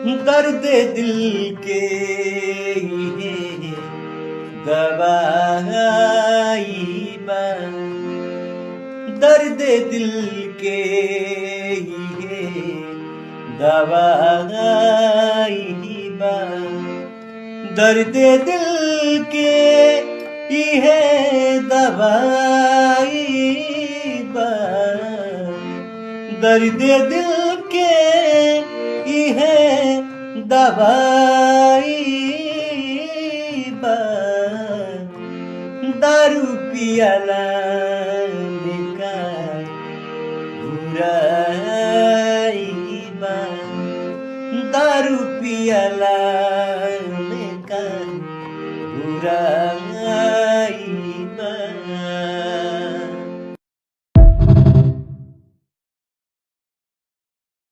दर्द दिल के ये दवाई बा, दर्द दिल के ये दवाई बा, दर्द दिल के ये दवाई बा, दर्द दिल के ये दवाई बा, दारू पियला का बुराई बा, दारू पियला का बुराई